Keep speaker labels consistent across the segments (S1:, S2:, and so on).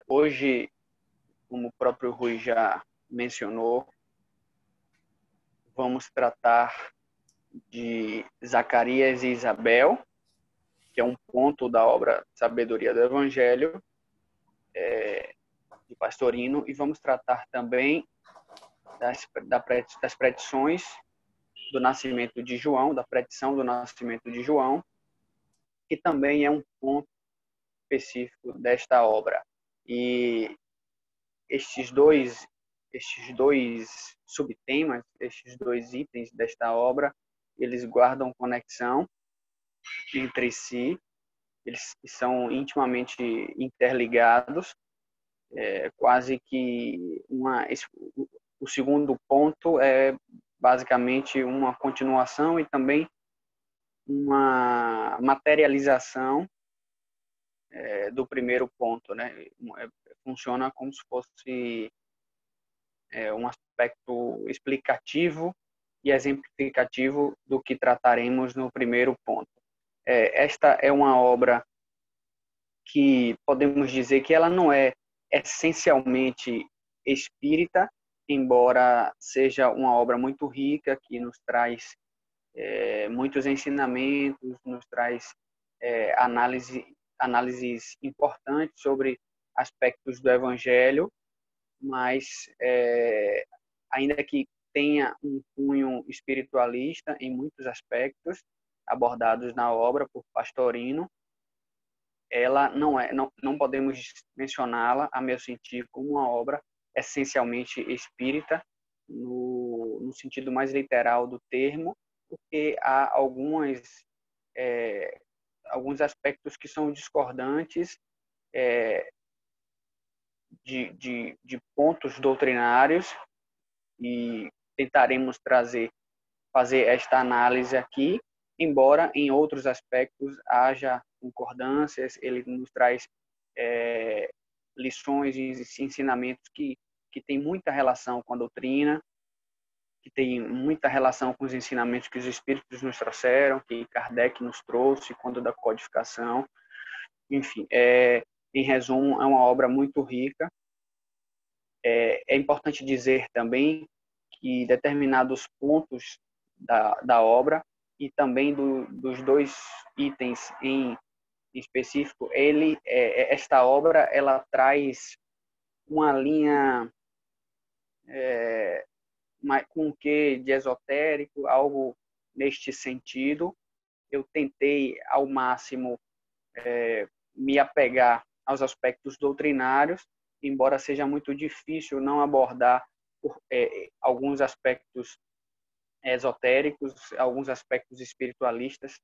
S1: Hoje, como o próprio Rui já mencionou, vamos tratar de Zacarias e Isabel, que é um ponto da obra Sabedoria do Evangelho, de Pastorino, e vamos tratar também das predições do nascimento de João, da predição do nascimento de João, que também é um ponto específico desta obra. E estes dois subtemas, estes dois itens desta obra, eles guardam conexão entre si, eles são intimamente interligados, quase que o segundo ponto é basicamente uma continuação e também uma materialização do primeiro ponto, né? Funciona como se fosse um aspecto explicativo e exemplificativo do que trataremos no primeiro ponto. Esta é uma obra que podemos dizer que ela não é essencialmente espírita, embora seja uma obra muito rica, que nos traz muitos ensinamentos, nos traz análises importantes sobre aspectos do Evangelho, mas ainda que tenha um cunho espiritualista em muitos aspectos abordados na obra por Pastorino, ela não podemos mencioná-la, a meu sentir, como uma obra essencialmente espírita, no sentido mais literal do termo, porque há alguns aspectos que são discordantes de pontos doutrinários, e tentaremos fazer esta análise aqui, embora em outros aspectos haja concordâncias. Ele nos traz lições e ensinamentos que têm muita relação com a doutrina, que tem muita relação com os ensinamentos que os espíritos nos trouxeram, que Kardec nos trouxe quando da codificação. Enfim, em resumo, é uma obra muito rica. É importante dizer também que determinados pontos da obra e também dos dois itens em específico, esta obra ela traz uma linha com um quê de esotérico, algo neste sentido. Eu tentei ao máximo me apegar aos aspectos doutrinários, embora seja muito difícil não abordar alguns aspectos esotéricos, alguns aspectos espiritualistas,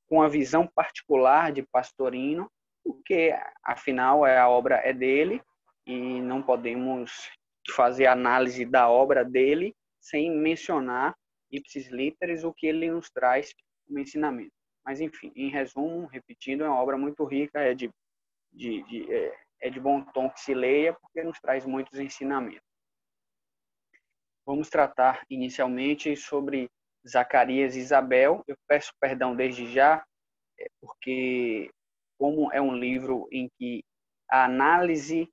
S1: com a visão particular de Pastorino, porque afinal a obra é dele e não podemos fazer análise da obra dele sem mencionar ipsis literis o que ele nos traz como ensinamento. Mas enfim, em resumo, repetindo, é uma obra muito rica, é de bom tom que se leia, porque nos traz muitos ensinamentos. Vamos tratar inicialmente sobre Zacarias e Isabel. Eu peço perdão desde já, porque como é um livro em que a análise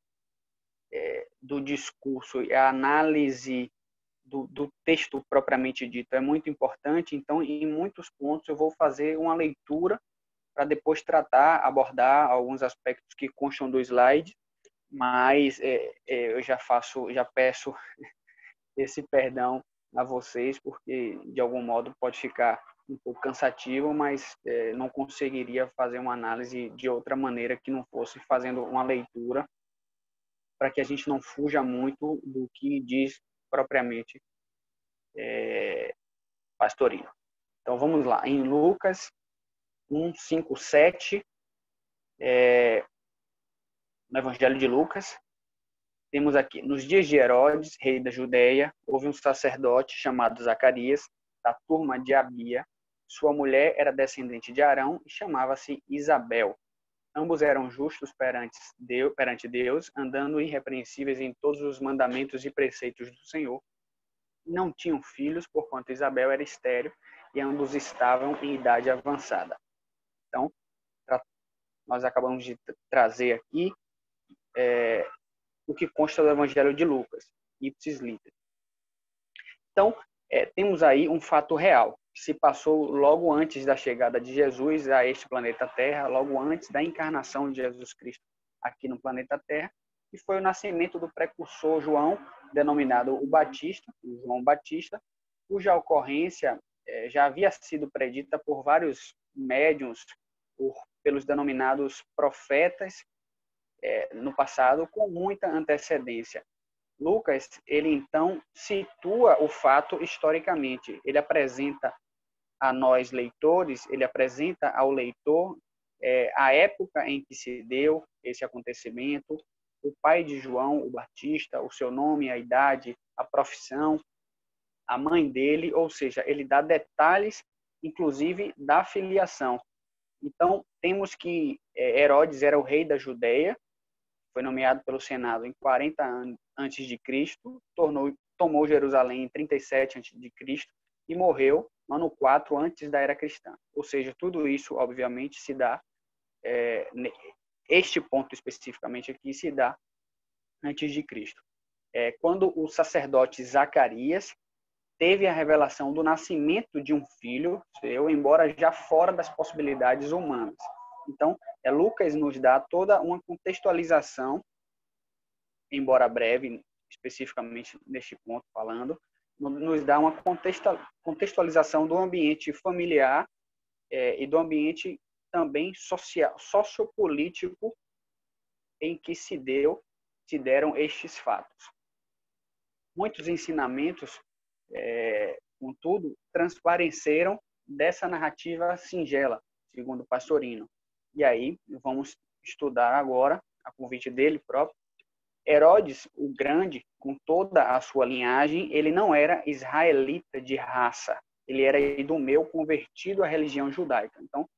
S1: do discurso e a análise do texto propriamente dito é muito importante, então em muitos pontos eu vou fazer uma leitura para depois abordar alguns aspectos que constam do slide, mas eu já peço esse perdão a vocês, porque de algum modo pode ficar um pouco cansativo, mas não conseguiria fazer uma análise de outra maneira que não fosse fazendo uma leitura, para que a gente não fuja muito do que diz propriamente Pastorino. Então vamos lá, em Lucas 1, 5, 7, no Evangelho de Lucas, temos aqui: nos dias de Herodes, rei da Judéia, houve um sacerdote chamado Zacarias, da turma de Abia. Sua mulher era descendente de Arão e chamava-se Isabel. Ambos eram justos perante Deus, andando irrepreensíveis em todos os mandamentos e preceitos do Senhor. Não tinham filhos, porquanto Isabel era estéril e ambos estavam em idade avançada. Então, nós acabamos de trazer aqui o que consta do Evangelho de Lucas, ipsis literis. Então, temos aí um fato real, que se passou logo antes da chegada de Jesus a este planeta Terra, logo antes da encarnação de Jesus Cristo aqui no planeta Terra, e foi o nascimento do precursor João, denominado o Batista, o João Batista, cuja ocorrência já havia sido predita por vários médiuns, pelos denominados profetas, no passado, com muita antecedência. Lucas, ele então situa o fato historicamente. Ele apresenta a nós leitores, ele apresenta ao leitor a época em que se deu esse acontecimento, o pai de João, o Batista, o seu nome, a idade, a profissão, a mãe dele, ou seja, ele dá detalhes, inclusive, da filiação. Então, temos que Herodes era o rei da Judéia, foi nomeado pelo Senado em 40 anos antes de Cristo, tomou Jerusalém em 37 antes de Cristo e morreu no ano 4 antes da era cristã. Ou seja, tudo isso, obviamente, se dá, este ponto especificamente aqui se dá antes de Cristo. Quando o sacerdote Zacarias teve a revelação do nascimento de um filho seu, embora já fora das possibilidades humanas. Então, Lucas nos dá toda uma contextualização, embora breve, especificamente neste ponto falando, nos dá uma contextualização do ambiente familiar e do ambiente também social, sociopolítico em que se deram estes fatos. Muitos ensinamentos, contudo, transpareceram dessa narrativa singela, segundo Pastorino. E aí, vamos estudar agora, a convite dele próprio. Herodes, o Grande, com toda a sua linhagem, ele não era israelita de raça. Ele era idumeu convertido à religião judaica. Então,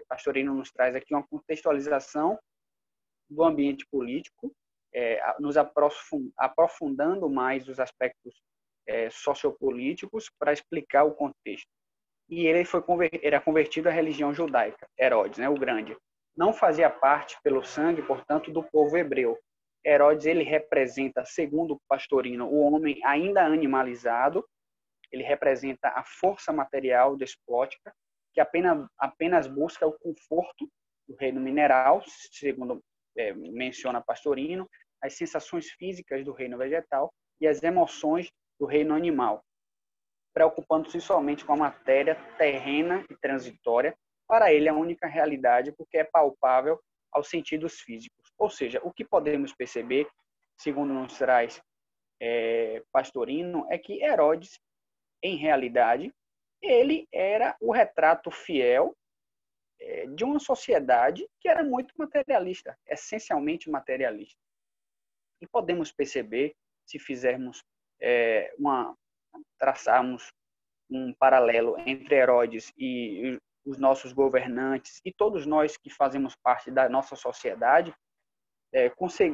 S1: Pastorino nos traz aqui uma contextualização do ambiente político, nos aprofundando mais os aspectos sociopolíticos para explicar o contexto. E ele era convertido à religião judaica, Herodes, o Grande. Não fazia parte, pelo sangue, portanto, do povo hebreu. Herodes, ele representa, segundo Pastorino, o homem ainda animalizado, ele representa a força material despótica, que apenas busca o conforto do reino mineral, segundo menciona Pastorino, as sensações físicas do reino vegetal e as emoções do reino animal, preocupando-se somente com a matéria terrena e transitória. Para ele, a única realidade, porque é palpável aos sentidos físicos. Ou seja, o que podemos perceber, segundo nos traz Pastorino, é que Herodes, em realidade, ele era o retrato fiel de uma sociedade que era muito materialista, essencialmente materialista. E podemos perceber, se fizermos traçarmos um paralelo entre Herodes e os nossos governantes e todos nós que fazemos parte da nossa sociedade,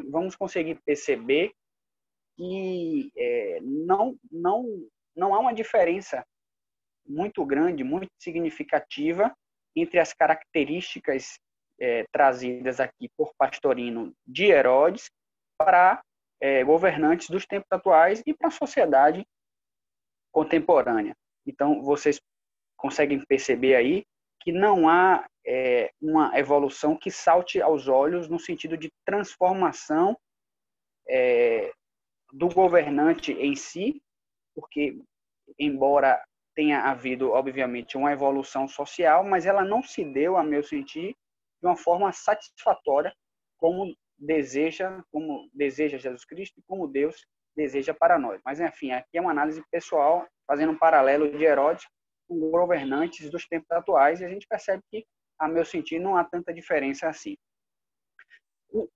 S1: vamos conseguir perceber que não há uma diferença muito grande, muito significativa entre as características trazidas aqui por Pastorino de Herodes para governantes dos tempos atuais e para a sociedade contemporânea. Então, vocês conseguem perceber aí que não há uma evolução que salte aos olhos no sentido de transformação do governante em si, porque, embora tenha havido, obviamente, uma evolução social, mas ela não se deu, a meu sentir, de uma forma satisfatória, como deseja Jesus Cristo e como Deus deseja para nós. Mas, enfim, aqui é uma análise pessoal, fazendo um paralelo de Herodes com governantes dos tempos atuais, e a gente percebe que, a meu sentir, não há tanta diferença assim.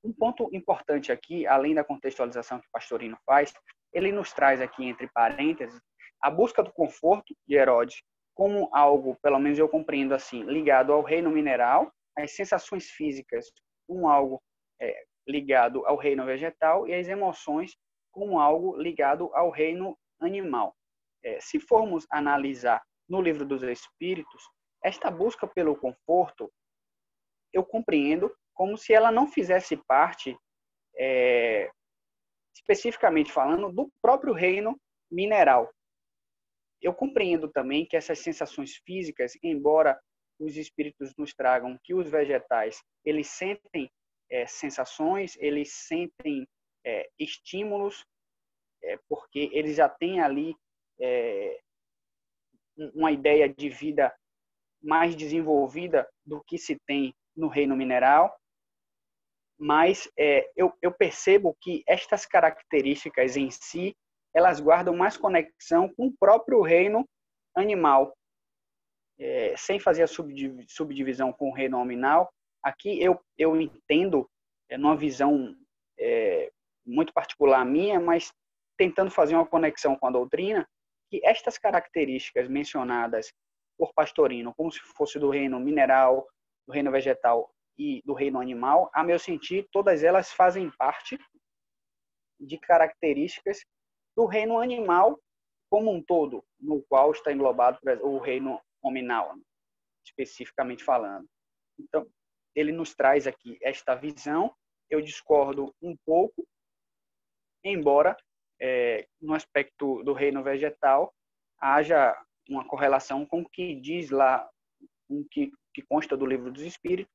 S1: Um ponto importante aqui, além da contextualização que o Pastorino faz, ele nos traz aqui, entre parênteses, a busca do conforto de Herodes como algo, pelo menos eu compreendo assim, ligado ao reino mineral, as sensações físicas como algo ligado ao reino vegetal e as emoções como algo ligado ao reino animal. Se formos analisar no Livro dos Espíritos, esta busca pelo conforto, eu compreendo como se ela não fizesse parte, especificamente falando, do próprio reino mineral. Eu compreendo também que essas sensações físicas, embora os espíritos nos tragam que os vegetais, eles sentem sensações, eles sentem estímulos, porque eles já têm ali uma ideia de vida mais desenvolvida do que se tem no reino mineral, mas eu percebo que estas características em si, elas guardam mais conexão com o próprio reino animal, sem fazer a subdivisão com o reino nominal. Aqui eu entendo, numa visão muito particular minha, mas tentando fazer uma conexão com a doutrina, que estas características mencionadas por Pastorino, como se fosse do reino mineral, do reino vegetal e do reino animal, a meu sentir, todas elas fazem parte de características do reino animal como um todo, no qual está englobado o reino nominal, especificamente falando. Então, ele nos traz aqui esta visão. Eu discordo um pouco, embora no aspecto do reino vegetal haja uma correlação com o que diz lá, com o que consta do Livro dos Espíritos,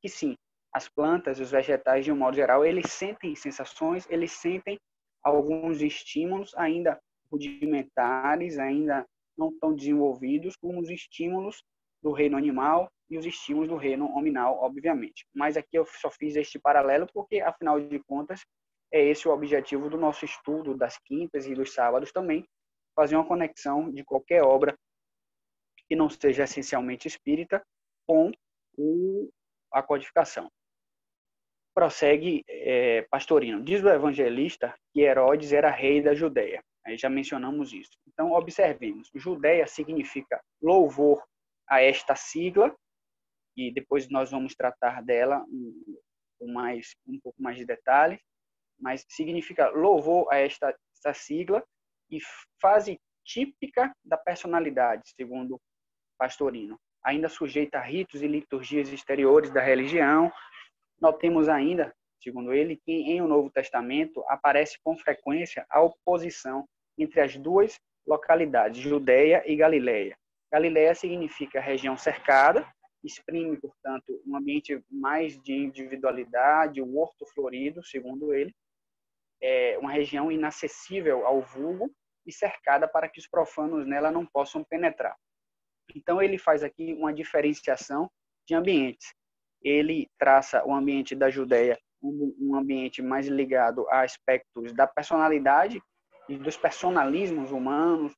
S1: que sim, as plantas, os vegetais, de um modo geral, eles sentem sensações, eles sentem alguns estímulos ainda rudimentares, ainda não tão desenvolvidos como os estímulos do reino animal e os estímulos do reino nominal, obviamente. Mas aqui eu só fiz este paralelo porque, afinal de contas, é esse o objetivo do nosso estudo das quintas e dos sábados também, fazer uma conexão de qualquer obra que não seja essencialmente espírita com a codificação. Prossegue Pastorino. Diz o evangelista que Herodes era rei da Judéia. Aí já mencionamos isso. Então, observemos. Judéia significa louvor a esta sigla, e depois nós vamos tratar dela um pouco mais de detalhes, mas significa louvor a esta sigla e fase típica da personalidade, segundo Pastorino. Ainda sujeita a ritos e liturgias exteriores da religião. Notemos ainda, segundo ele, que em o Novo Testamento aparece com frequência a oposição entre as duas localidades, Judeia e Galileia. Galileia significa região cercada, exprime, portanto, um ambiente mais de individualidade, o horto florido, segundo ele, uma região inacessível ao vulgo e cercada para que os profanos nela não possam penetrar. Então, ele faz aqui uma diferenciação de ambientes. Ele traça o ambiente da Judéia como um ambiente mais ligado a aspectos da personalidade e dos personalismos humanos,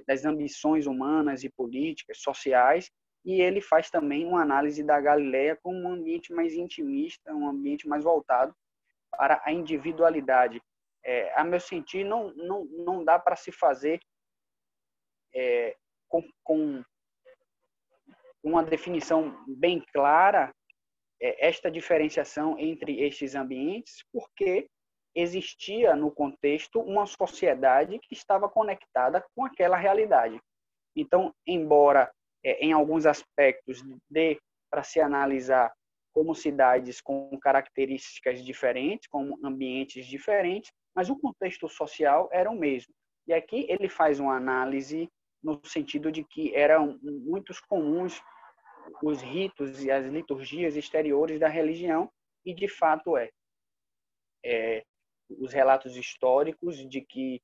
S1: das ambições humanas e políticas, sociais, e ele faz também uma análise da Galileia como um ambiente mais intimista, um ambiente mais voltado para a individualidade. A meu sentir, não dá para se fazer com uma definição bem clara esta diferenciação entre estes ambientes, porque existia no contexto uma sociedade que estava conectada com aquela realidade. Então, embora em alguns aspectos dê para se analisar como cidades com características diferentes, como ambientes diferentes, mas o contexto social era o mesmo. E aqui ele faz uma análise no sentido de que eram muitos comuns os ritos e as liturgias exteriores da religião, e de fato os relatos históricos de que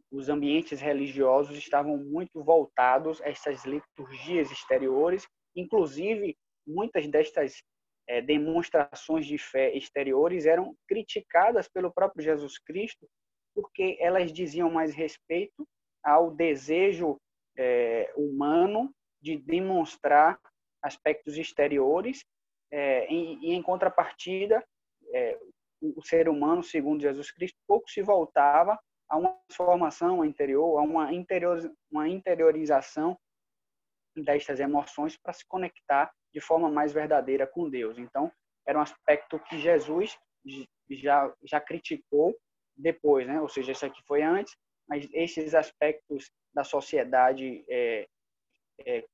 S1: os ambientes religiosos estavam muito voltados a essas liturgias exteriores, inclusive muitas destas demonstrações de fé exteriores eram criticadas pelo próprio Jesus Cristo, porque elas diziam mais respeito ao desejo humano de demonstrar aspectos exteriores e em contrapartida, o ser humano, segundo Jesus Cristo, pouco se voltava a uma transformação interior, a uma interiorização destas emoções para se conectar de forma mais verdadeira com Deus. Então, era um aspecto que Jesus já criticou depois, né? Ou seja, isso aqui foi antes, mas esses aspectos da sociedade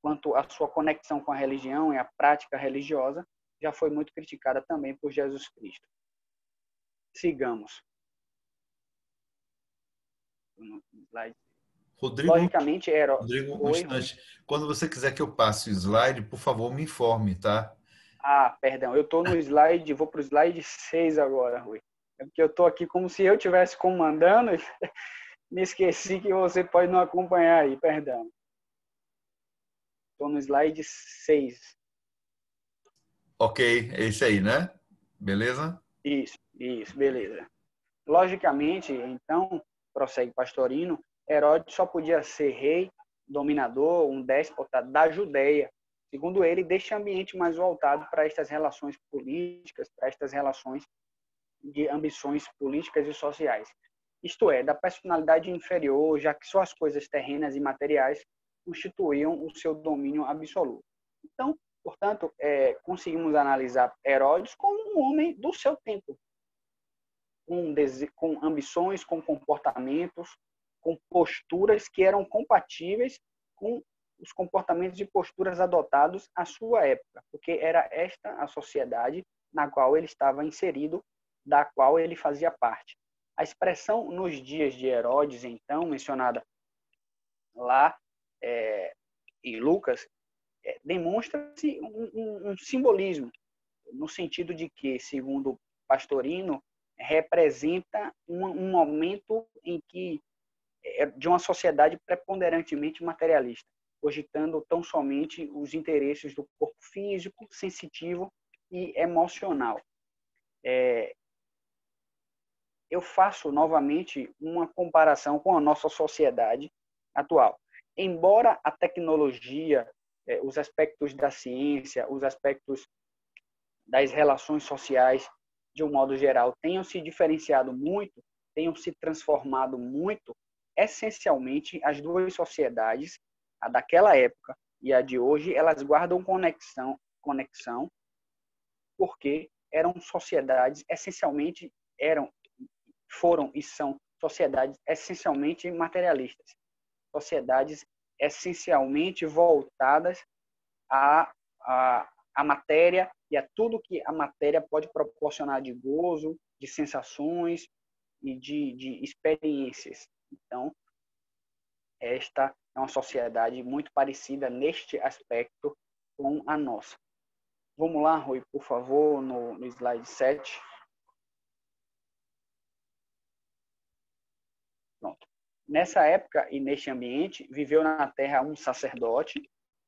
S1: quanto à sua conexão com a religião e a prática religiosa, já foi muito criticada também por Jesus Cristo. Sigamos. Slide.
S2: Rodrigo,
S1: Logicamente,
S2: Rodrigo, um
S1: Oi, Rui.
S2: instante. Quando você quiser que eu passe o slide, por favor, me informe, tá?
S1: Perdão, eu estou no slide, vou para o slide 6 agora, Rui. É porque eu estou aqui como se eu estivesse comandando, me esqueci que você pode não acompanhar aí, perdão. Estou no slide 6.
S2: Ok, é esse aí, né? Beleza?
S1: Isso, beleza. Logicamente, então, prossegue Pastorino, Herodes só podia ser rei, dominador, um déspota da Judéia. Segundo ele, deste ambiente mais voltado para estas relações políticas, para estas relações de ambições políticas e sociais. Isto é, da personalidade inferior, já que só as coisas terrenas e materiais constituíam o seu domínio absoluto. Então, portanto, conseguimos analisar Herodes como um homem do seu tempo, com ambições, com comportamentos, com posturas que eram compatíveis com os comportamentos e posturas adotados à sua época, porque era esta a sociedade na qual ele estava inserido, da qual ele fazia parte. A expressão nos dias de Herodes, então, mencionada lá em Lucas, demonstra-se um simbolismo, no sentido de que, segundo Pastorino, representa um momento em que de uma sociedade preponderantemente materialista, cogitando tão somente os interesses do corpo físico, sensitivo e emocional. Eu faço novamente uma comparação com a nossa sociedade atual. Embora a tecnologia, os aspectos da ciência, os aspectos das relações sociais, de um modo geral, tenham se diferenciado muito, tenham se transformado muito, essencialmente as duas sociedades, a daquela época e a de hoje, elas guardam conexão porque eram sociedades essencialmente, foram e são sociedades essencialmente materialistas, sociedades essencialmente voltadas à matéria e a tudo que a matéria pode proporcionar de gozo, de sensações e de experiências. Então, esta é uma sociedade muito parecida neste aspecto com a nossa. Vamos lá, Rui, por favor, no slide 7. Pronto. Nessa época e neste ambiente, viveu na Terra um sacerdote,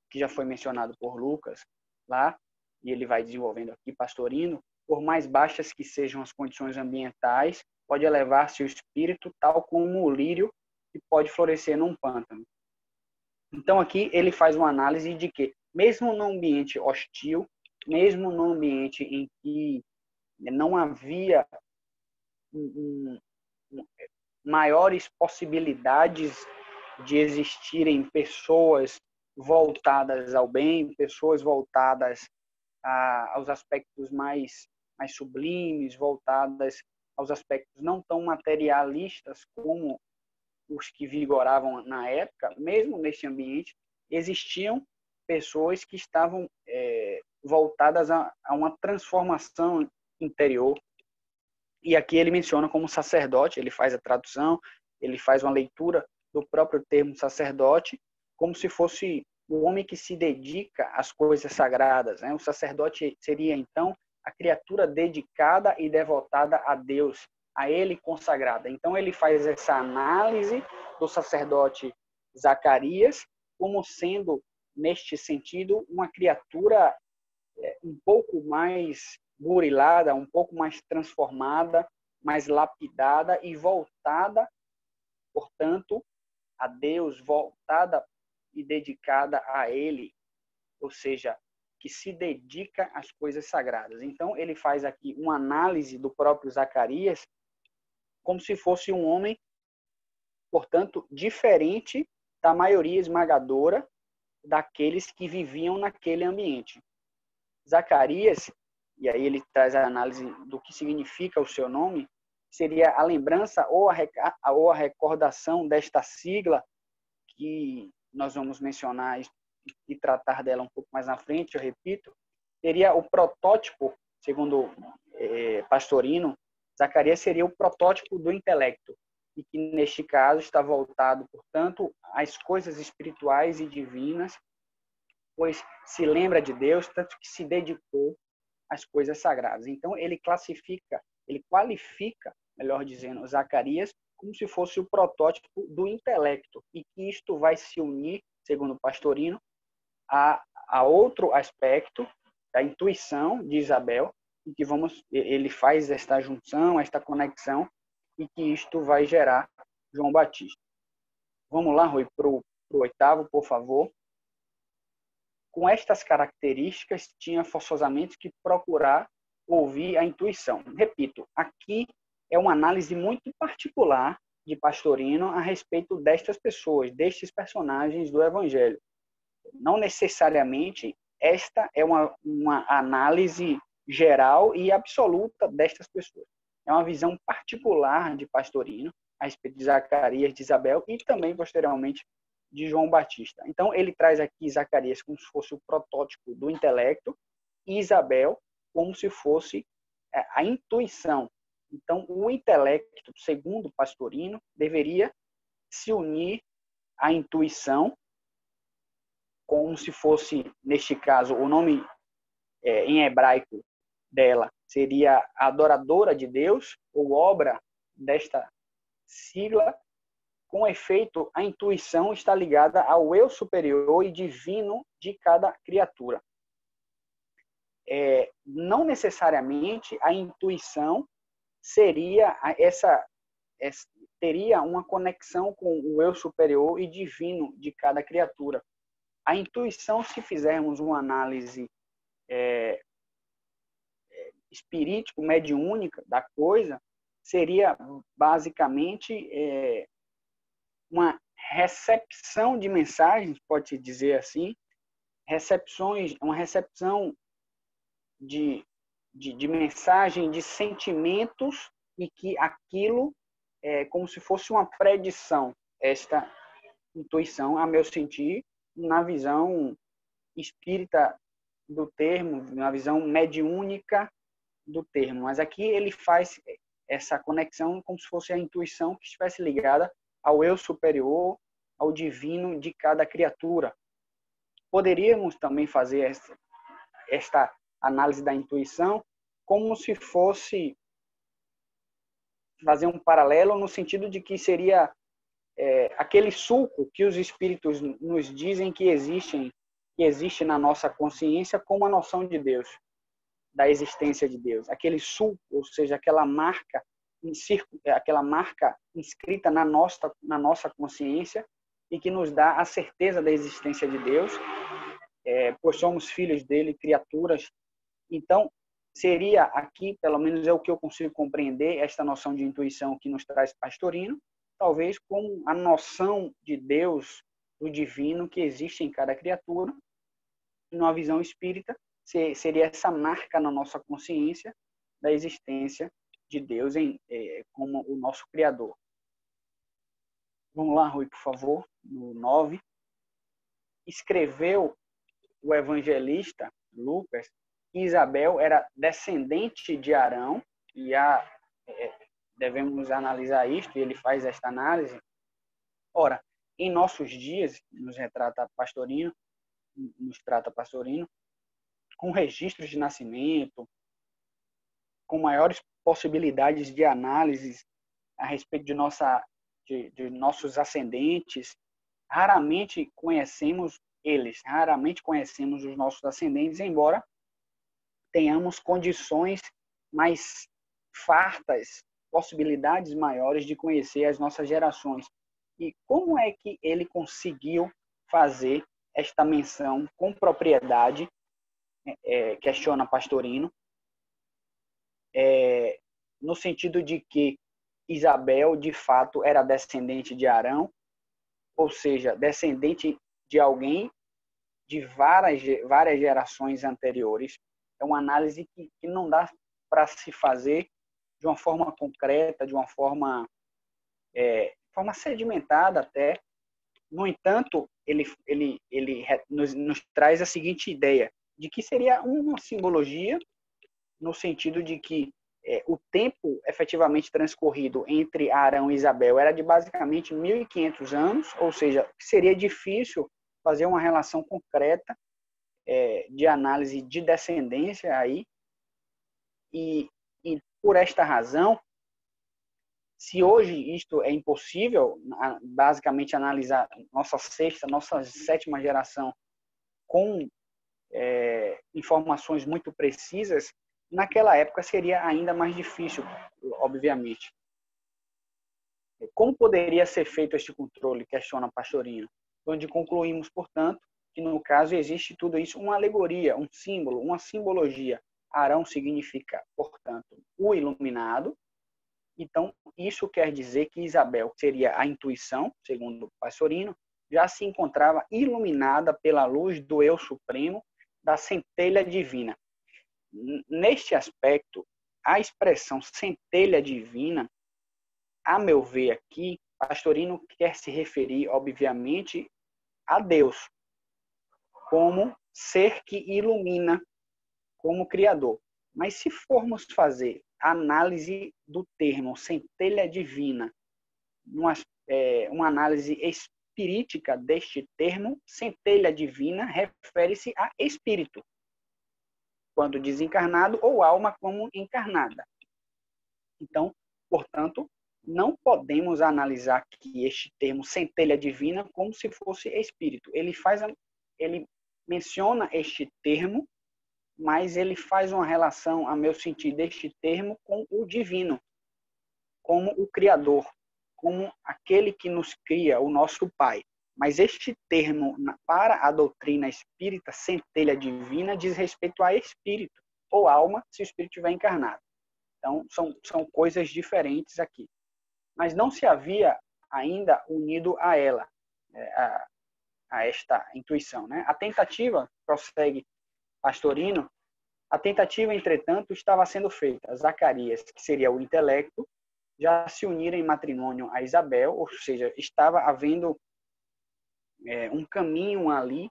S1: que já foi mencionado por Lucas lá, e ele vai desenvolvendo aqui, Pastorino. Por mais baixas que sejam as condições ambientais, pode elevar-se o espírito, tal como o lírio, que pode florescer num pântano. Então, aqui ele faz uma análise de que, mesmo num ambiente hostil, mesmo num ambiente em que não havia maiores possibilidades de existirem pessoas voltadas ao bem, pessoas voltadas aos aspectos mais sublimes, voltadas aos aspectos não tão materialistas como os que vigoravam na época, mesmo nesse ambiente, existiam pessoas que estavam voltadas a uma transformação interior. E aqui ele menciona como sacerdote, ele faz a tradução, ele faz uma leitura do próprio termo sacerdote, como se fosse o homem que se dedica às coisas sagradas, né? O sacerdote seria, então, a criatura dedicada e devotada a Deus, a ele consagrada. Então, ele faz essa análise do sacerdote Zacarias como sendo, neste sentido, uma criatura um pouco mais burilada, um pouco mais transformada, mais lapidada e voltada, portanto, a Deus, voltada e dedicada a Ele, ou seja, que se dedica às coisas sagradas. Então, ele faz aqui uma análise do próprio Zacarias como se fosse um homem, portanto, diferente da maioria esmagadora daqueles que viviam naquele ambiente. Zacarias, e aí ele traz a análise do que significa o seu nome, seria a lembrança ou a recordação desta sigla que nós vamos mencionar e tratar dela um pouco mais na frente, eu repito, seria o protótipo, segundo Pastorino, Zacarias seria o protótipo do intelecto, e que neste caso está voltado, portanto, às coisas espirituais e divinas, pois se lembra de Deus, tanto que se dedicou às coisas sagradas. Então, ele qualifica, melhor dizendo, Zacarias como se fosse o protótipo do intelecto, e que isto vai se unir, segundo Pastorino, a outro aspecto da intuição de Isabel, e que ele faz esta junção, esta conexão, e que isto vai gerar João Batista. Vamos lá, Rui, para o 8º, por favor. Com estas características, tinha forçosamente que procurar ouvir a intuição. Repito, aqui é uma análise muito particular de Pastorino a respeito destas pessoas, destes personagens do Evangelho. Não necessariamente esta é uma análise geral e absoluta destas pessoas. É uma visão particular de Pastorino a respeito de Zacarias, de Isabel e também, posteriormente, de João Batista. Então, ele traz aqui Zacarias como se fosse o protótipo do intelecto e Isabel como se fosse a intuição. Então, o intelecto, segundo Pastorino, deveria se unir à intuição, como se fosse, neste caso, o nome em hebraico dela seria adoradora de Deus, ou obra desta sigla. Com efeito, a intuição está ligada ao eu superior e divino de cada criatura. Não necessariamente a intuição teria uma conexão com o eu superior e divino de cada criatura. A intuição, se fizermos uma análise espirítico-mediúnica da coisa, seria basicamente uma recepção de mensagens, pode-se dizer assim, uma recepção de mensagem, de sentimentos, e que aquilo é como se fosse uma predição, esta intuição, a meu sentir, na visão espírita do termo, na visão mediúnica do termo. Mas aqui ele faz essa conexão como se fosse a intuição que estivesse ligada ao eu superior, ao divino de cada criatura. Poderíamos também fazer esta análise da intuição como se fosse fazer um paralelo no sentido de que seria aquele sulco que os espíritos nos dizem que existe na nossa consciência como a noção de Deus, da existência de Deus. Aquele sulco, ou seja, aquela marca inscrita na nossa consciência e que nos dá a certeza da existência de Deus, pois somos filhos dele, criaturas. Então, seria aqui, pelo menos é o que eu consigo compreender, esta noção de intuição que nos traz Pastorino, talvez como a noção de Deus, do divino que existe em cada criatura, numa visão espírita, seria essa marca na nossa consciência da existência de Deus como o nosso Criador. Vamos lá, Rui, por favor, no 9. Escreveu o evangelista Lucas que Isabel era descendente de Arão, e devemos analisar isto, e ele faz esta análise. Ora, em nossos dias, nos trata Pastorino, com registros de nascimento, com maiores possibilidades de análise a respeito de nossos ascendentes, raramente conhecemos os nossos ascendentes, embora tenhamos condições mais fartas, possibilidades maiores de conhecer as nossas gerações. E como é que ele conseguiu fazer esta menção com propriedade, questiona Pastorino, no sentido de que Isabel, de fato, era descendente de Arão, ou seja, descendente de alguém de várias gerações anteriores. É uma análise que não dá para se fazer de uma forma concreta, de uma forma sedimentada até. No entanto, nos traz a seguinte ideia, de que seria uma simbologia no sentido de que o tempo efetivamente transcorrido entre Arão e Isabel era de basicamente 1.500 anos, ou seja, seria difícil fazer uma relação concreta de análise de descendência aí, e por esta razão, se hoje isto é impossível, basicamente analisar nossa sexta, nossa sétima geração com informações muito precisas, naquela época seria ainda mais difícil, obviamente. Como poderia ser feito este controle? Questiona Pastorino. Onde concluímos, portanto, que no caso existe tudo isso, uma alegoria, um símbolo, uma simbologia. Arão significa, portanto, o iluminado. Então, isso quer dizer que Isabel, que seria a intuição, segundo Pastorino, já se encontrava iluminada pela luz do Eu Supremo, da centelha divina. Neste aspecto, a expressão centelha divina, a meu ver aqui, Pastorino quer se referir, obviamente, a Deus, como ser que ilumina, como Criador. Mas se formos fazer análise do termo centelha divina, uma análise espirítica deste termo, centelha divina refere-se a espírito, quando desencarnado, ou alma como encarnada. Então, portanto, não podemos analisar aqui este termo centelha divina como se fosse espírito. Ele menciona este termo, mas ele faz uma relação, a meu sentir, deste termo com o divino, como o Criador, como aquele que nos cria, o nosso Pai. Mas este termo, para a doutrina espírita, centelha divina, diz respeito a espírito, ou alma, se o espírito estiver encarnado. Então, são coisas diferentes aqui. Mas não se havia ainda unido a ela, a esta intuição, né? A tentativa, prossegue Pastorino, a tentativa, entretanto, estava sendo feita. Zacarias, que seria o intelecto, já se uniram em matrimônio a Isabel, ou seja, estava havendo um caminho ali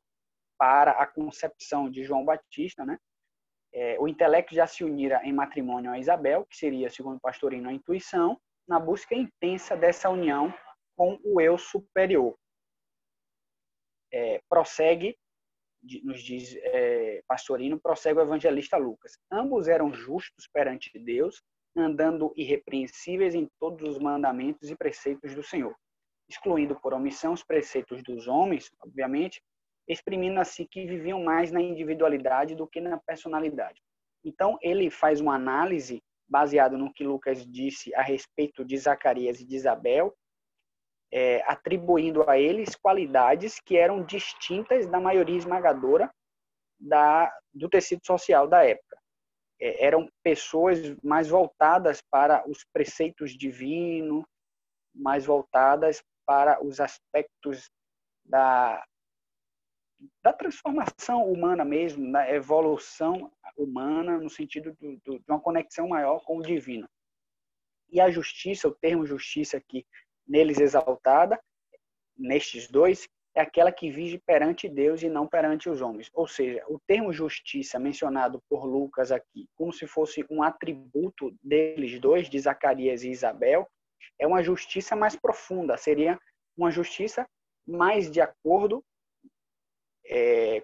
S1: para a concepção de João Batista, né? O intelecto já se unira em matrimônio a Isabel, que seria, segundo Pastorino, a intuição, na busca intensa dessa união com o eu superior. Prossegue, nos diz Pastorino, prossegue o evangelista Lucas. Ambos eram justos perante Deus, andando irrepreensíveis em todos os mandamentos e preceitos do Senhor, excluindo por omissão os preceitos dos homens, obviamente, exprimindo assim que viviam mais na individualidade do que na personalidade. Então, ele faz uma análise baseado no que Lucas disse a respeito de Zacarias e de Isabel, atribuindo a eles qualidades que eram distintas da maioria esmagadora do tecido social da época. Eram pessoas mais voltadas para os preceitos divinos, mais voltadas para os aspectos da transformação humana mesmo, da evolução humana, no sentido de uma conexão maior com o divino. E a justiça, o termo justiça aqui, neles exaltada, nestes dois, é aquela que vive perante Deus e não perante os homens. Ou seja, o termo justiça mencionado por Lucas aqui, como se fosse um atributo deles dois, de Zacarias e Isabel, é uma justiça mais profunda, seria uma justiça mais de acordo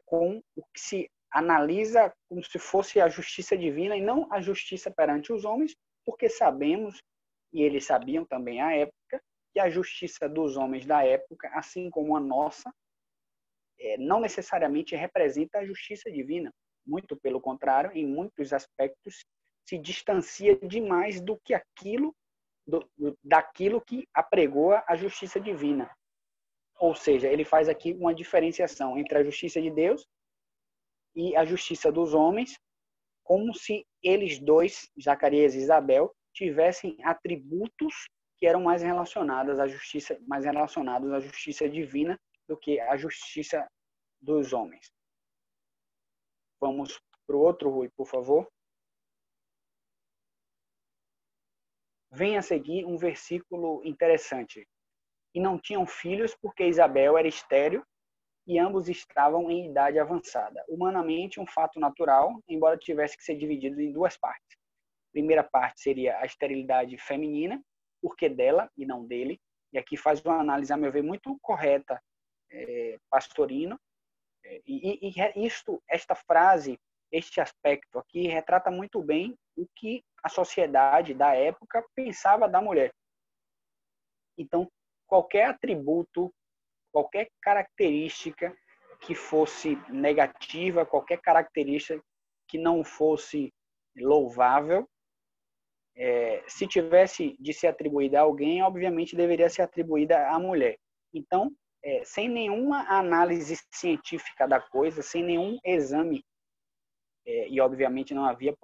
S1: com o que se analisa como se fosse a justiça divina e não a justiça perante os homens, porque sabemos, e eles sabiam também à época, que a justiça dos homens da época, assim como a nossa, não necessariamente representa a justiça divina. Muito pelo contrário, em muitos aspectos, se distancia demais do que daquilo que apregoa a justiça divina. Ou seja, ele faz aqui uma diferenciação entre a justiça de Deus e a justiça dos homens, como se eles dois, Zacarias e Isabel, tivessem atributos que eram mais relacionados à justiça divina do que à justiça dos homens. Vamos para o outro, Rui, por favor. Vem a seguir um versículo interessante. E não tinham filhos porque Isabel era estéril e ambos estavam em idade avançada. Humanamente, um fato natural, embora tivesse que ser dividido em duas partes. A primeira parte seria a esterilidade feminina, porque dela e não dele, e aqui faz uma análise, a meu ver, muito correta, Pastorino, e esta frase, este aspecto aqui, retrata muito bem o que a sociedade da época pensava da mulher. Então, qualquer atributo, qualquer característica que fosse negativa, qualquer característica que não fosse louvável, se tivesse de ser atribuída a alguém, obviamente deveria ser atribuída à mulher. Então, sem nenhuma análise científica da coisa, sem nenhum exame, e obviamente não havia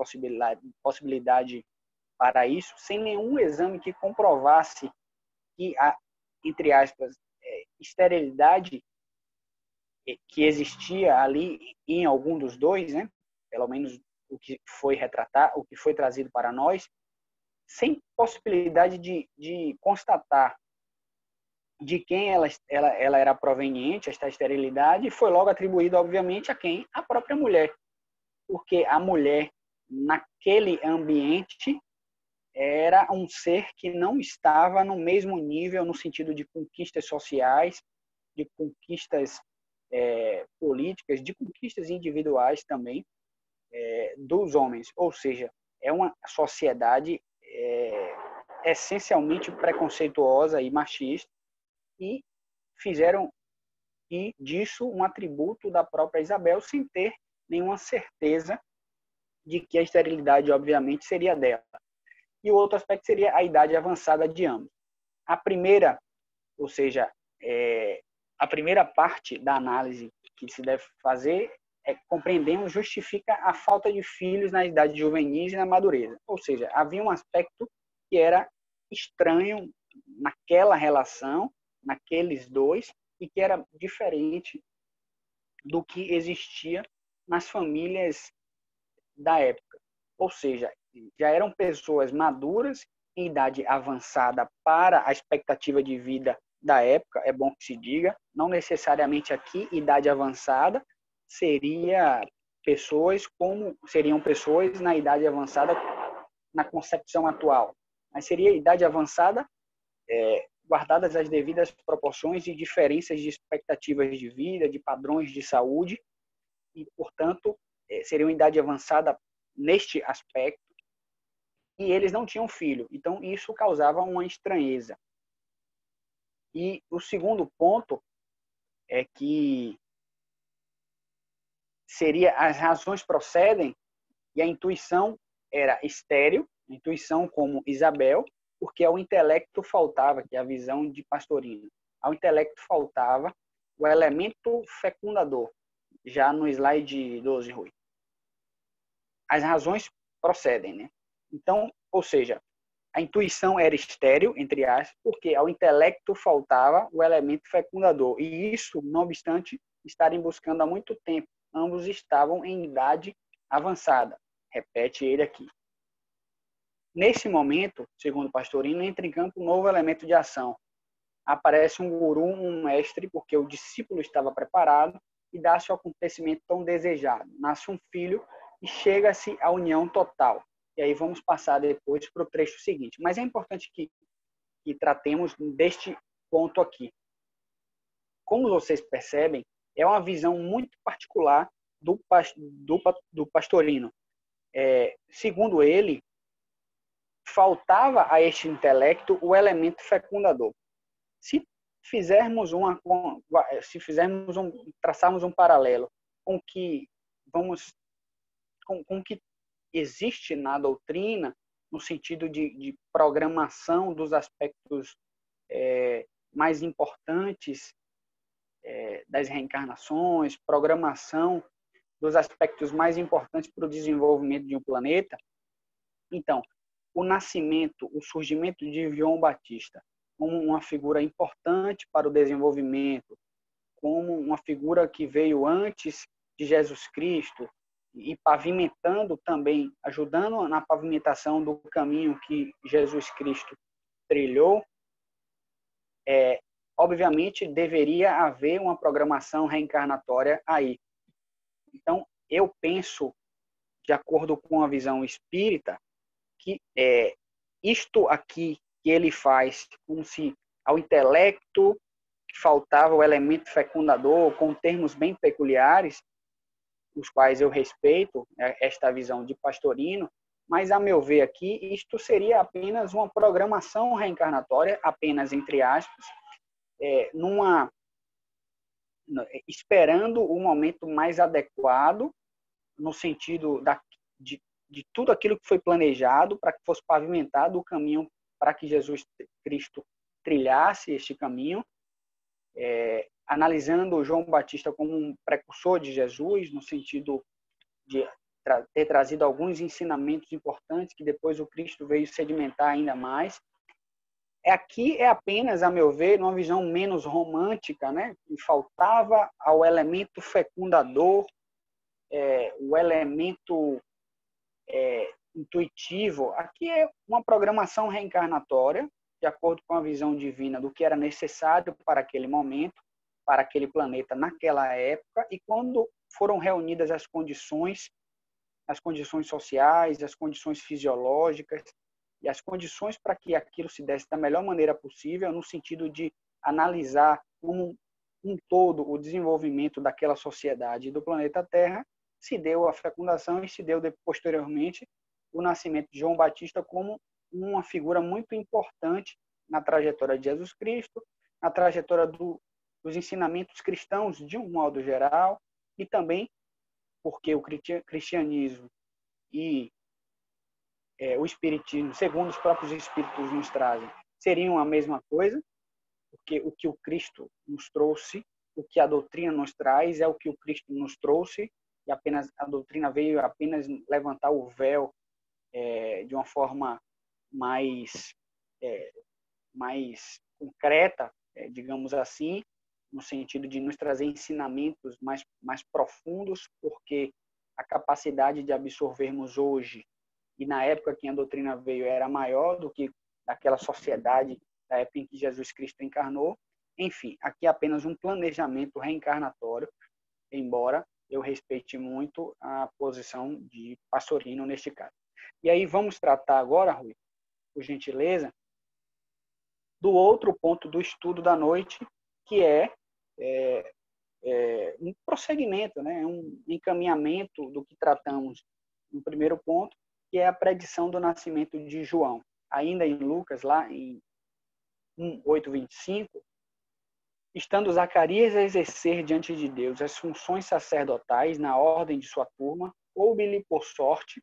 S1: possibilidade para isso, sem nenhum exame que comprovasse que a, entre aspas, esterilidade que existia ali em algum dos dois, né? Pelo menos o que foi retratado, o que foi trazido para nós, sem possibilidade de constatar de quem ela era proveniente, esta esterilidade, foi logo atribuída, obviamente, a quem? A própria mulher. Porque a mulher, naquele ambiente, era um ser que não estava no mesmo nível, no sentido de conquistas sociais, de conquistas políticas, de conquistas individuais também, dos homens. Ou seja, é uma sociedade essencialmente preconceituosa e machista, e fizeram disso um atributo da própria Isabel, sem ter nenhuma certeza de que a esterilidade, obviamente, seria dela. E o outro aspecto seria a idade avançada de ambos. A primeira, ou seja, a primeira parte da análise que se deve fazer compreendemos, justifica a falta de filhos na idade juvenis e na madureza. Ou seja, havia um aspecto que era estranho naquela relação, naqueles dois, e que era diferente do que existia nas famílias da época. Ou seja, já eram pessoas maduras, em idade avançada para a expectativa de vida da época, é bom que se diga, não necessariamente aqui idade avançada seriam pessoas na idade avançada na concepção atual, mas seria idade avançada guardadas as devidas proporções e diferenças de expectativas de vida, de padrões de saúde, e, portanto, seria uma idade avançada neste aspecto, e eles não tinham filho. Então, isso causava uma estranheza. E o segundo ponto é que as razões procedem, e a intuição era estéril, a intuição como Isabel, porque ao intelecto faltava, que é a visão de Pastorino, ao intelecto faltava o elemento fecundador, já no slide 12, Rui. As razões procedem, né? Então, ou seja, a intuição era estéril, entre aspas, porque ao intelecto faltava o elemento fecundador. E isso, não obstante, estarem buscando há muito tempo. Ambos estavam em idade avançada. Repete ele aqui. Nesse momento, segundo Pastorino, entra em campo um novo elemento de ação. Aparece um guru, um mestre, porque o discípulo estava preparado, e dá-se o acontecimento tão desejado. Nasce um filho e chega-se à união total. E aí vamos passar depois para o trecho seguinte. Mas é importante que tratemos deste ponto aqui. Como vocês percebem, é uma visão muito particular do Pastorino. Segundo ele, faltava a este intelecto o elemento fecundador. Se traçarmos um paralelo com que com que existe na doutrina, no sentido de programação dos aspectos mais importantes das reencarnações, programação dos aspectos mais importantes para o desenvolvimento de um planeta. Então, o surgimento de João Batista como uma figura importante para o desenvolvimento, como uma figura que veio antes de Jesus Cristo e pavimentando também, ajudando na pavimentação do caminho que Jesus Cristo trilhou, obviamente deveria haver uma programação reencarnatória aí. Então, eu penso, de acordo com a visão espírita, que isto aqui que ele faz, como se ao intelecto que faltava o elemento fecundador, com termos bem peculiares, os quais eu respeito, esta visão de Pastorino, mas, a meu ver aqui, isto seria apenas uma programação reencarnatória, apenas entre aspas, esperando o momento mais adequado, no sentido de tudo aquilo que foi planejado para que fosse pavimentado o caminho para que Jesus Cristo trilhasse este caminho, analisando João Batista como um precursor de Jesus, no sentido de ter trazido alguns ensinamentos importantes que depois o Cristo veio sedimentar ainda mais. Aqui é apenas, a meu ver, uma visão menos romântica, né? Que faltava ao elemento fecundador, o elemento intuitivo. Aqui é uma programação reencarnatória, de acordo com a visão divina do que era necessário para aquele momento, para aquele planeta naquela época, e quando foram reunidas as condições sociais, as condições fisiológicas e as condições para que aquilo se desse da melhor maneira possível, no sentido de analisar como um todo o desenvolvimento daquela sociedade do planeta Terra, se deu a fecundação e se deu posteriormente o nascimento de João Batista como uma figura muito importante na trajetória de Jesus Cristo, na trajetória dos ensinamentos cristãos de um modo geral, e também porque o cristianismo e o espiritismo, segundo os próprios espíritos nos trazem, seriam a mesma coisa, porque o que o Cristo nos trouxe, o que a doutrina nos traz é o que o Cristo nos trouxe, e apenas a doutrina veio apenas levantar o véu de uma forma mais concreta, digamos assim, no sentido de nos trazer ensinamentos mais profundos, porque a capacidade de absorvermos hoje, e na época que a doutrina veio, era maior do que aquela sociedade da época em que Jesus Cristo encarnou. Enfim, aqui é apenas um planejamento reencarnatório, embora eu respeite muito a posição de Pastorino neste caso. E aí vamos tratar agora, Rui, por gentileza, do outro ponto do estudo da noite, que é um prosseguimento, né? Um encaminhamento do que tratamos no primeiro ponto, que é a predição do nascimento de João. Ainda em Lucas, lá em 1:8-25, estando Zacarias a exercer diante de Deus as funções sacerdotais na ordem de sua turma, coube-lhe por sorte,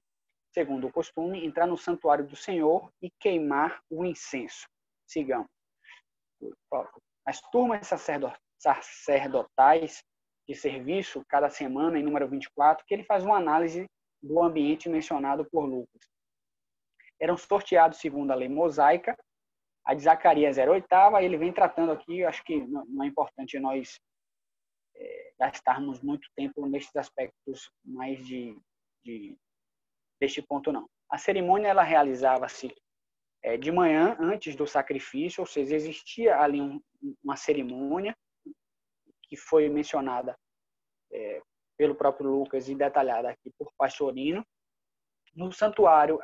S1: segundo o costume, entrar no santuário do Senhor e queimar o incenso. Sigamos. As turmas sacerdotais de serviço, cada semana, em número 24, que ele faz uma análise do ambiente mencionado por Lucas. Eram sorteados segundo a lei mosaica, a de Zacarias era a 8ª, ele vem tratando aqui, acho que não é importante nós gastarmos muito tempo nesses aspectos mais deste ponto, não. A cerimônia ela realizava-se de manhã, antes do sacrifício, ou seja, existia ali uma cerimônia que foi mencionada pelo próprio Lucas e detalhada aqui por Pastorino. No santuário,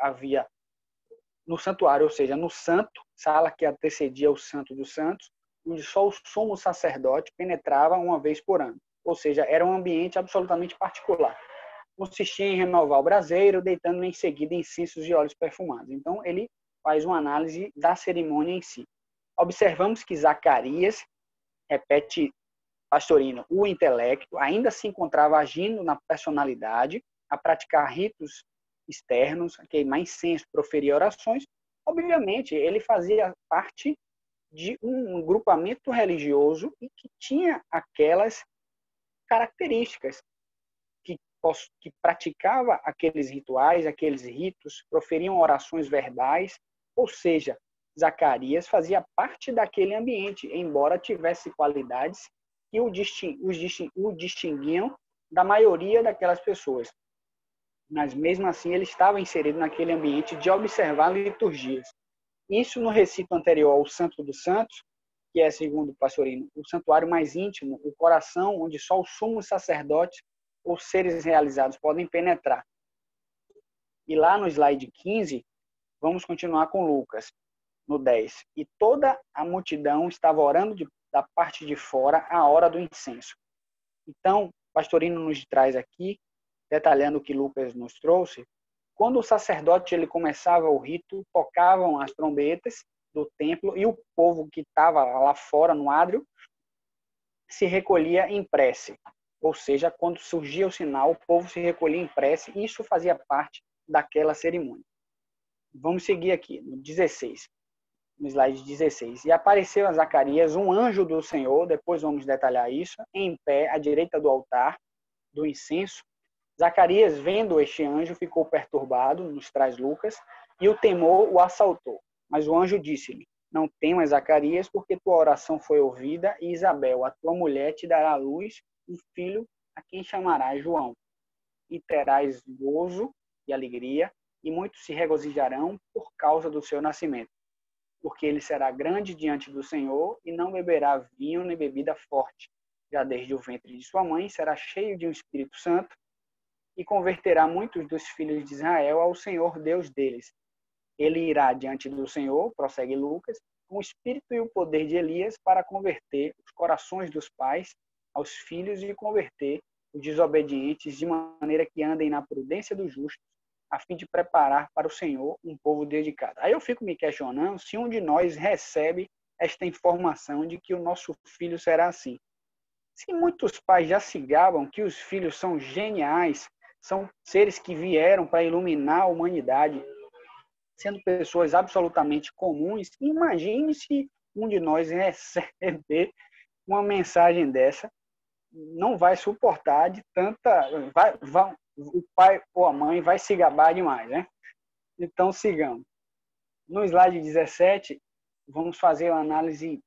S1: ou seja, no santo, sala que antecedia o Santo dos Santos, onde só o sumo sacerdote penetrava uma vez por ano. Ou seja, era um ambiente absolutamente particular. Consistia em renovar o braseiro, deitando em seguida incensos e óleos perfumados. Então, ele faz uma análise da cerimônia em si. Observamos que Zacarias, repete Pastorino, o intelecto, ainda se encontrava agindo na personalidade, a praticar ritos externos, a queimar incenso, proferir orações. Obviamente, ele fazia parte de um grupamento religioso e que tinha aquelas características, que praticava aqueles rituais, aqueles ritos, proferiam orações verbais, ou seja, Zacarias fazia parte daquele ambiente, embora tivesse qualidades que o distinguiam da maioria daquelas pessoas. Mas, mesmo assim, ele estava inserido naquele ambiente de observar liturgias. Isso no recito anterior ao Santo dos Santos, que é, segundo o Pastorino, o santuário mais íntimo, o coração, onde só os sumos sacerdotes ou seres realizados podem penetrar. E lá no slide 15, vamos continuar com Lucas, no 10. E toda a multidão estava orando da parte de fora à hora do incenso. Então, Pastorino nos traz aqui, detalhando o que Lucas nos trouxe, quando o sacerdote ele começava o rito, tocavam as trombetas do templo e o povo que estava lá fora no ádrio se recolhia em prece. Ou seja, quando surgia o sinal, o povo se recolhia em prece e isso fazia parte daquela cerimônia. Vamos seguir aqui, no 16, no slide 16. E apareceu a Zacarias um anjo do Senhor, depois vamos detalhar isso, em pé à direita do altar do incenso. Zacarias, vendo este anjo, ficou perturbado, nos traz Lucas, e o temor o assaltou. Mas o anjo disse-lhe: não temas, Zacarias, porque tua oração foi ouvida, e Isabel, a tua mulher, te dará à luz um filho, a quem chamarás João. E terás gozo e alegria, e muitos se regozijarão por causa do seu nascimento. Porque ele será grande diante do Senhor, e não beberá vinho nem bebida forte. Já desde o ventre de sua mãe será cheio de um Espírito Santo, e converterá muitos dos filhos de Israel ao Senhor Deus deles. Ele irá diante do Senhor, prossegue Lucas, com o espírito e o poder de Elias para converter os corações dos pais aos filhos e converter os desobedientes de maneira que andem na prudência dos justos, a fim de preparar para o Senhor um povo dedicado. Aí eu fico me questionando se um de nós recebe esta informação de que o nosso filho será assim. Se muitos pais já se gabam que os filhos são geniais, são seres que vieram para iluminar a humanidade, sendo pessoas absolutamente comuns, imagine se um de nós receber uma mensagem dessa, não vai suportar de tanta... o pai ou a mãe vai se gabar demais, né? Então, sigamos. No slide 17, vamos fazer uma análise,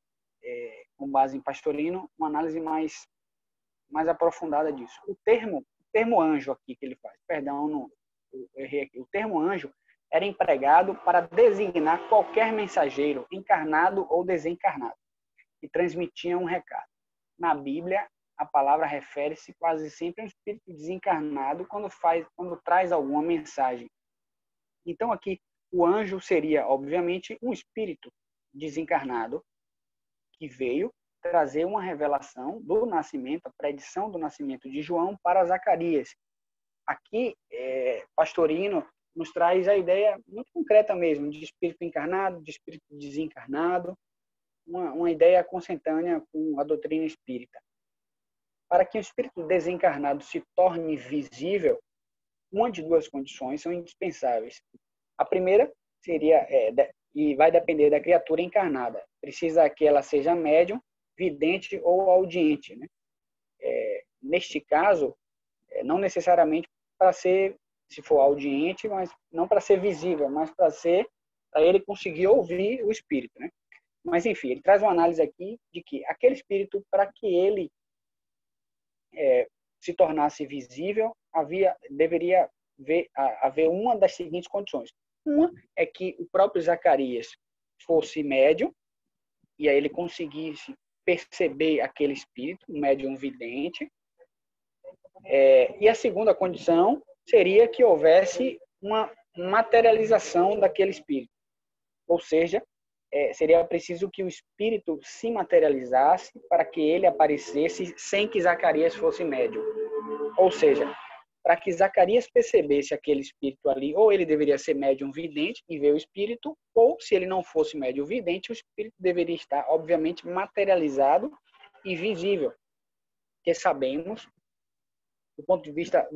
S1: com base em Pastorino, uma análise mais aprofundada disso. O termo anjo aqui que ele faz, perdão, eu errei aqui. O termo anjo era empregado para designar qualquer mensageiro, encarnado ou desencarnado, que transmitia um recado. Na Bíblia, a palavra refere-se quase sempre a um espírito desencarnado quando traz alguma mensagem. Então, aqui, o anjo seria, obviamente, um espírito desencarnado que veio trazer uma revelação do nascimento, a predição do nascimento de João para Zacarias. Aqui, Pastorino nos traz a ideia muito concreta mesmo, de espírito encarnado, de espírito desencarnado, uma ideia consentânea com a doutrina espírita. Para que o espírito desencarnado se torne visível, uma de duas condições são indispensáveis. A primeira seria, e vai depender da criatura encarnada, precisa que ela seja médium, vidente ou audiente, né? Neste caso, não necessariamente para ser, se for audiente, mas não para ser visível, mas para ele conseguir ouvir o espírito, né? Mas, enfim, ele traz uma análise aqui de que aquele espírito, para que ele se tornasse visível, deveria haver uma das seguintes condições. Uma é que o próprio Zacarias fosse médium, e aí ele conseguisse perceber aquele espírito, um médium vidente. E a segunda condição seria que houvesse uma materialização daquele espírito. Ou seja, seria preciso que o espírito se materializasse para que ele aparecesse sem que Zacarias fosse médium. Ou seja, para que Zacarias percebesse aquele espírito ali, ou ele deveria ser médium vidente e ver o espírito, ou se ele não fosse médium vidente, o espírito deveria estar, obviamente, materializado e visível. Porque sabemos, do ponto de vista,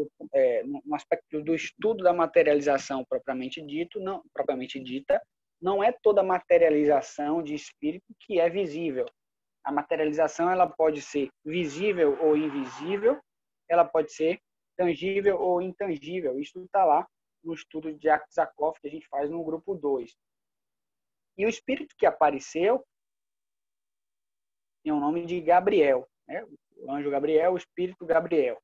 S1: no aspecto do estudo da materialização propriamente dita, não é toda materialização de espírito que é visível. A materialização ela pode ser visível ou invisível, ela pode ser tangível ou intangível. Isso está lá no estudo de Aksakov que a gente faz no grupo 2. E o espírito que apareceu tem o nome de Gabriel, né? O anjo Gabriel, o espírito Gabriel.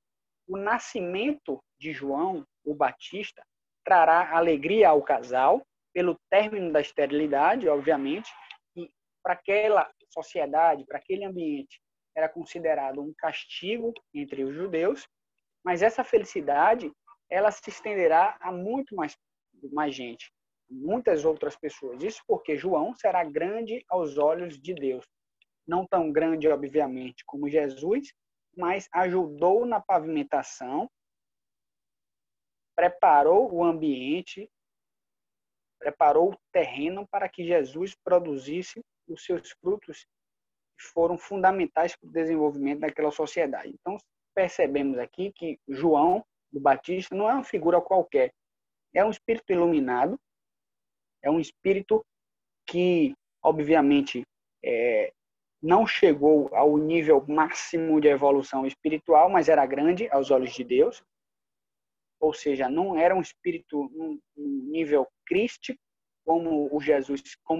S1: O nascimento de João, o Batista, trará alegria ao casal, pelo término da esterilidade, obviamente, e para aquela sociedade, para aquele ambiente, era considerado um castigo entre os judeus, mas essa felicidade ela se estenderá a muito mais gente, muitas outras pessoas. Isso porque João será grande aos olhos de Deus. Não tão grande, obviamente, como Jesus, mas ajudou na pavimentação, preparou o ambiente, preparou o terreno para que Jesus produzisse os seus frutos que foram fundamentais para o desenvolvimento daquela sociedade. Então, percebemos aqui que João do Batista não é uma figura qualquer, é um espírito iluminado, é um espírito que, obviamente, não chegou ao nível máximo de evolução espiritual, mas era grande aos olhos de Deus, ou seja, não era um espírito num nível crístico, como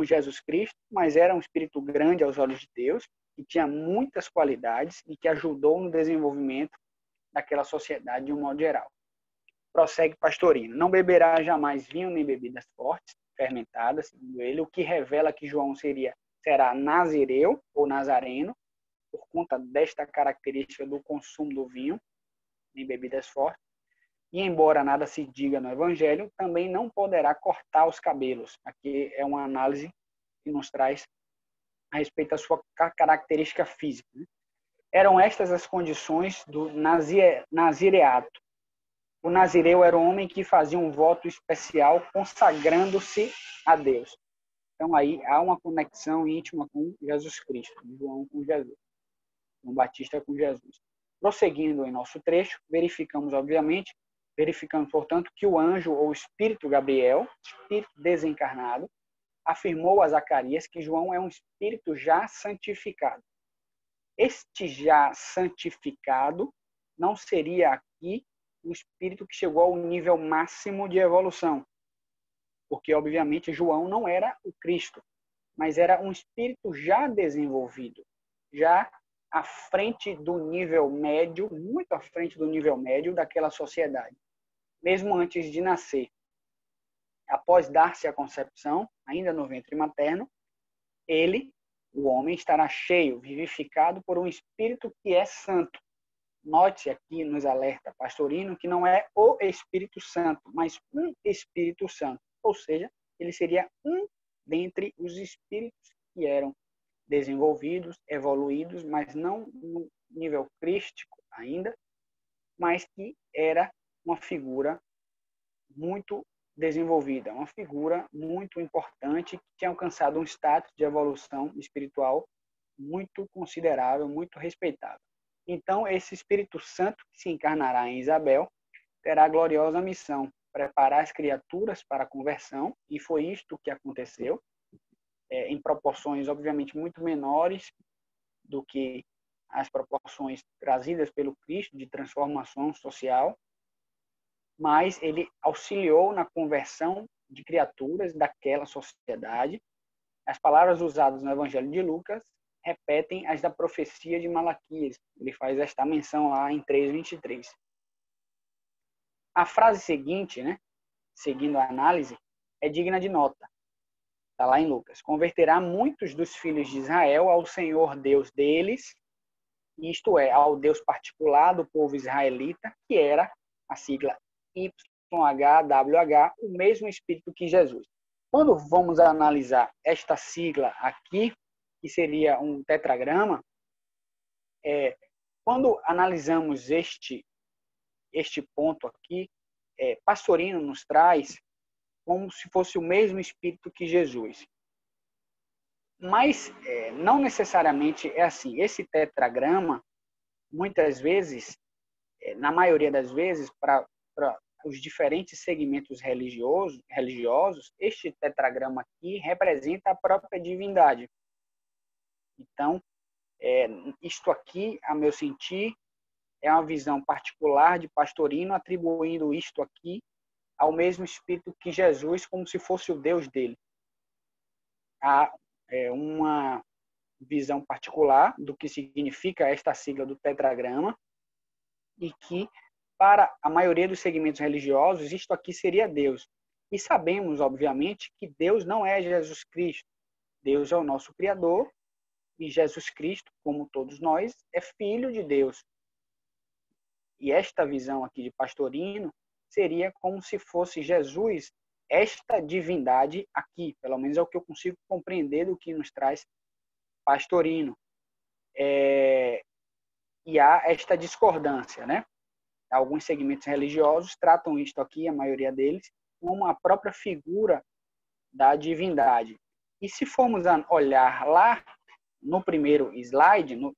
S1: Jesus Cristo, mas era um espírito grande aos olhos de Deus, que tinha muitas qualidades e que ajudou no desenvolvimento daquela sociedade de um modo geral. Prossegue Pastorino. Não beberá jamais vinho nem bebidas fortes, fermentadas, segundo ele, o que revela que João será nazireu ou nazareno, por conta desta característica do consumo do vinho, nem bebidas fortes. E embora nada se diga no Evangelho, também não poderá cortar os cabelos. Aqui é uma análise que nos traz a respeito da sua característica física. Eram estas as condições do nazireato. O nazireu era um homem que fazia um voto especial consagrando-se a Deus. Então aí há uma conexão íntima com Jesus Cristo, João com Jesus, João Batista com Jesus. Prosseguindo em nosso trecho, verificamos, portanto, que o anjo ou espírito Gabriel, espírito desencarnado, afirmou a Zacarias que João é um espírito já santificado. Este já santificado não seria aqui o espírito que chegou ao nível máximo de evolução, porque, obviamente, João não era o Cristo, mas era um espírito já desenvolvido, já à frente do nível médio, muito à frente do nível médio daquela sociedade, mesmo antes de nascer. Após dar-se a concepção, ainda no ventre materno, ele, o homem, estará cheio, vivificado por um espírito que é santo. Note aqui, nos alerta Pastorino, que não é o Espírito Santo, mas um Espírito Santo. Ou seja, ele seria um dentre os espíritos que eram desenvolvidos, evoluídos, mas não no nível crístico ainda, mas que era uma figura muito desenvolvida, uma figura muito importante que tinha alcançado um status de evolução espiritual muito considerável, muito respeitável. Então, esse Espírito Santo que se encarnará em Isabel terá a gloriosa missão, preparar as criaturas para a conversão, e foi isto que aconteceu, em proporções, obviamente, muito menores do que as proporções trazidas pelo Cristo de transformação social, mas ele auxiliou na conversão de criaturas daquela sociedade. As palavras usadas no Evangelho de Lucas repetem as da profecia de Malaquias. Ele faz esta menção lá em 3:23. A frase seguinte, seguindo a análise, é digna de nota. Está lá em Lucas. Converterá muitos dos filhos de Israel ao Senhor Deus deles, isto é, ao Deus particular do povo israelita, que era a sigla YHWH, o mesmo espírito que Jesus. Quando vamos analisar esta sigla aqui, que seria um tetragrama, quando analisamos este ponto aqui, Pastorino nos traz como se fosse o mesmo espírito que Jesus. Mas não necessariamente é assim. Esse tetragrama, muitas vezes, na maioria das vezes, para os diferentes segmentos religiosos, este tetragrama aqui representa a própria divindade. Então, isto aqui, a meu sentir, é uma visão particular de Pastorino, atribuindo isto aqui ao mesmo espírito que Jesus, como se fosse o Deus dele. Há uma visão particular do que significa esta sigla do tetragrama, e que, para a maioria dos segmentos religiosos, isto aqui seria Deus. E sabemos, obviamente, que Deus não é Jesus Cristo. Deus é o nosso Criador e Jesus Cristo, como todos nós, é Filho de Deus. E esta visão aqui de Pastorino seria como se fosse Jesus, esta divindade aqui, pelo menos é o que eu consigo compreender do que nos traz Pastorino. E há esta discordância, né? Alguns segmentos religiosos tratam isto aqui, a maioria deles, como a própria figura da divindade. E se formos olhar lá no primeiro slide, no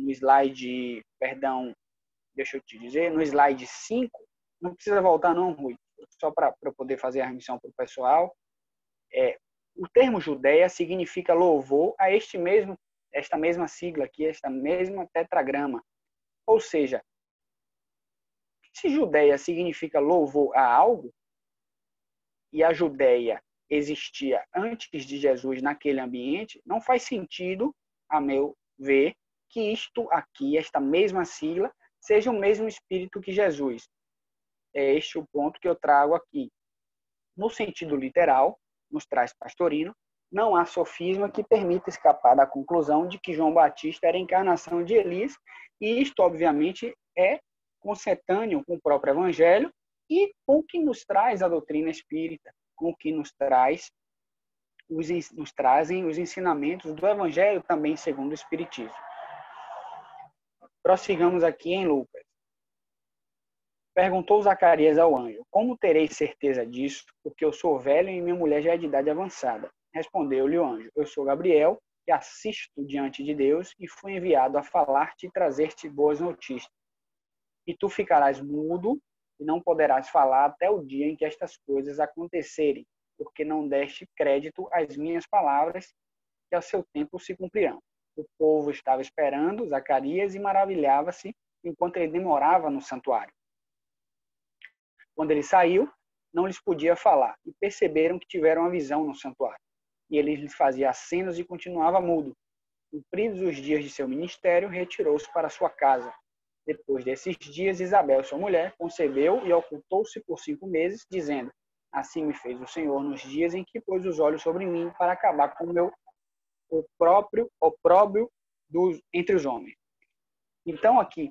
S1: slide, perdão, deixa eu te dizer, no slide 5, não precisa voltar não, Rui, só para eu poder fazer a remissão para o pessoal, o termo Judéia significa louvor a esta mesma sigla aqui, esta mesma tetragrama. Ou seja, se Judéia significa louvor a algo, e a Judéia existia antes de Jesus naquele ambiente, não faz sentido, a meu ver, que isto aqui, esta mesma sigla, seja o mesmo espírito que Jesus. É este o ponto que eu trago aqui. No sentido literal, nos traz Pastorino, não há sofisma que permita escapar da conclusão de que João Batista era a encarnação de Elias, e isto, obviamente, é consentâneo com o próprio Evangelho e com o que nos traz a doutrina espírita, com o que nos trazem os ensinamentos do Evangelho também segundo o Espiritismo. Prossigamos aqui em Lucas. Perguntou Zacarias ao anjo: como terei certeza disso, porque eu sou velho e minha mulher já é de idade avançada? Respondeu-lhe o anjo: eu sou Gabriel, que assisto diante de Deus e fui enviado a falar-te e trazer-te boas notícias. E tu ficarás mudo e não poderás falar até o dia em que estas coisas acontecerem, porque não deste crédito às minhas palavras, que a seu tempo se cumprirão. O povo estava esperando Zacarias e maravilhava-se enquanto ele demorava no santuário. Quando ele saiu, não lhes podia falar, e perceberam que tiveram uma visão no santuário. E ele lhes fazia acenos e continuava mudo. Cumpridos os dias de seu ministério, retirou-se para sua casa. Depois desses dias, Isabel, sua mulher, concebeu e ocultou-se por 5 meses, dizendo: assim me fez o Senhor nos dias em que pôs os olhos sobre mim para acabar com o meu opróbrio entre os homens. Então, aqui,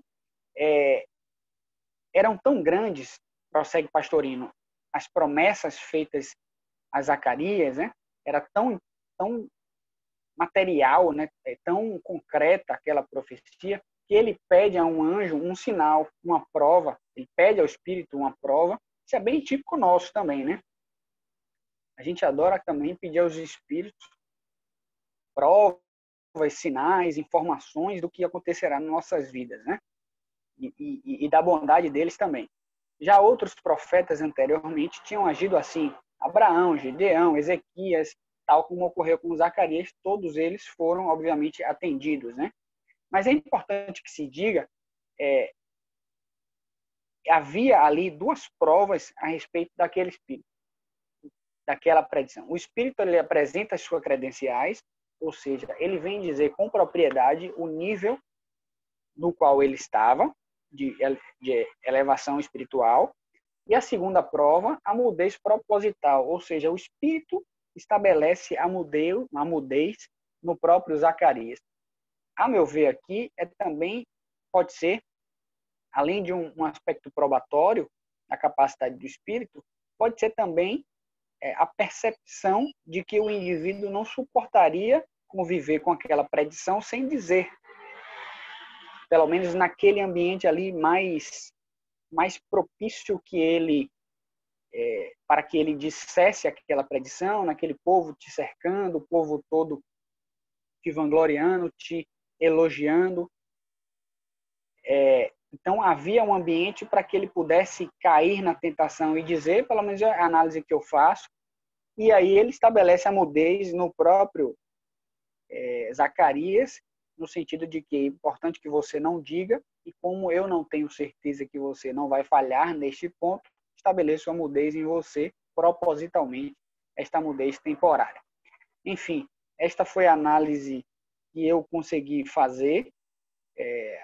S1: eram tão grandes, prossegue Pastorino, as promessas feitas a Zacarias, né? Era tão material, né? Tão concreta aquela profecia, que ele pede a um anjo um sinal, uma prova, ele pede ao Espírito uma prova. Isso é bem típico nosso também, né? A gente adora também pedir aos Espíritos provas, sinais, informações do que acontecerá nas nossas vidas, né? E da bondade deles também. Já outros profetas anteriormente tinham agido assim: Abraão, Gideão, Ezequias, tal como ocorreu com Zacarias, todos eles foram, obviamente, atendidos, né? Mas é importante que se diga, havia ali 2 provas a respeito daquele espírito, daquela predição. O espírito, ele apresenta as suas credenciais, ou seja, ele vem dizer com propriedade o nível no qual ele estava, de elevação espiritual. E a segunda prova, a mudez proposital, ou seja, o espírito estabelece a mudez no próprio Zacarias. A meu ver aqui, também pode ser, além de um aspecto probatório da capacidade do espírito, pode ser também a percepção de que o indivíduo não suportaria conviver com aquela predição sem dizer, pelo menos naquele ambiente ali mais propício que ele, para que ele dissesse aquela predição, naquele povo te cercando, o povo todo te vangloriando, te elogiando. Então, havia um ambiente para que ele pudesse cair na tentação e dizer, pelo menos a análise que eu faço, e aí ele estabelece a mudez no próprio Zacarias, no sentido de que é importante que você não diga, e como eu não tenho certeza que você não vai falhar neste ponto, estabeleço a mudez em você propositalmente, esta mudez temporária. Enfim, esta foi a análise que eu consegui fazer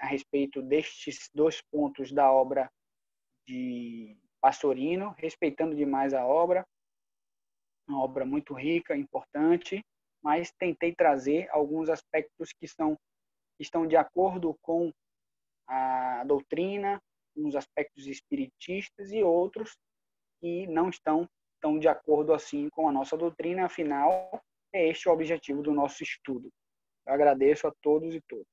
S1: a respeito destes 2 pontos da obra de Pastorino, respeitando demais a obra, uma obra muito rica, importante, mas tentei trazer alguns aspectos que estão de acordo com a doutrina, uns aspectos espiritistas e outros que não estão tão de acordo assim com a nossa doutrina, afinal, é este o objetivo do nosso estudo. Eu agradeço a todos e todas.